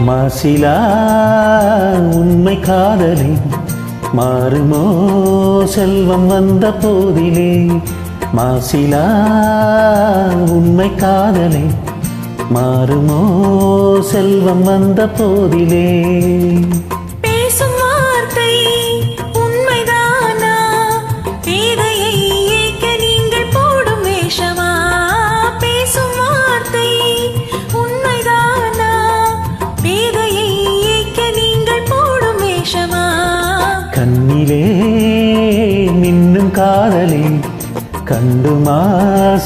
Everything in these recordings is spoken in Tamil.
மாசிலா உண்மை காதலே மாறுமோ செல்வம் வந்த போதிலே. மாசிலா உண்மை காதலே மாறுமோ செல்வம் வந்த போதிலே. கண்ணிலே மின்னும் காதலே கண்டுமா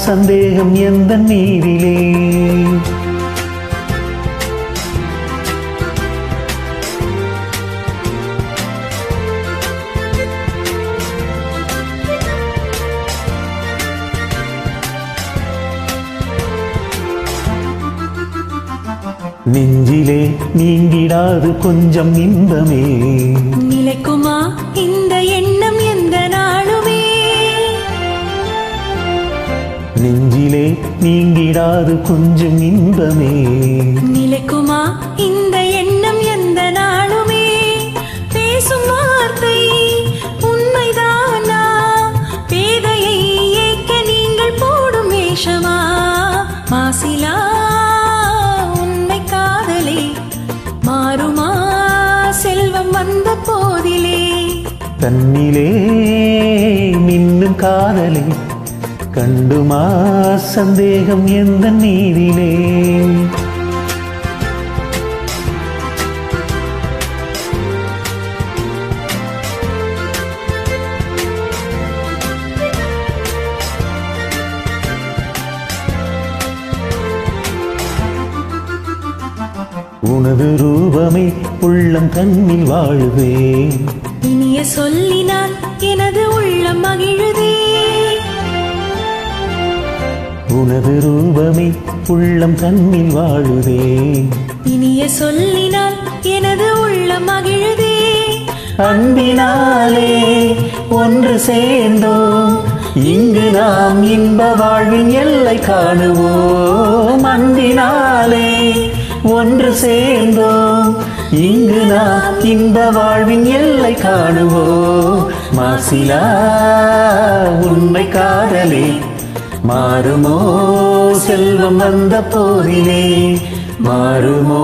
சந்தேகம் எந்த நீரிலே. நெஞ்சிலே நீங்கிடாது கொஞ்சம் இன்பமே. நிலைக்குமா இந்த எண்ணம் எந்த நாளுமே. நெஞ்சிலே நீங்கிடாது கொஞ்சம் இன்பமே. நிலைக்குமா இந்த எண்ணம் எந்த நாளுமே. பேசும் வார்த்தை உண்மைதானா, பேதையை ஏற்க நீங்கள் போடும் வேஷமா. மாசிலா உண்மை காதலே மாறுமா செல்வம் வந்த போதிலே. கண்ணிலே மின்னும் காதலே கண்டுமா சந்தேகம் எந்த நீரிலே. உனது ரூபமே உள்ளம் கண்ணில் வாழுதே. இனிய சொல்லினால் எனது உள்ளம் மகிழுதே. உனது ரூபமே உள்ளம் கண்ணில் வாழுதே. இனிய சொல்லினால் எனது உள்ளம் மகிழுதே. அன்பினாலே ஒன்று சேர்ந்தோம் இங்கு நாம் இன்ப வாழ்வின் எல்லை காணுவோம். அன்பினாலே ஒன்று சேர்ந்தோம் இங்கு நாம் இன்ப வாழ்வின் எல்லை காணுவோம். மாசிலா உண்மை காதலே மாறுமோ செல்வம் வந்த போதிலே. மாறுமோ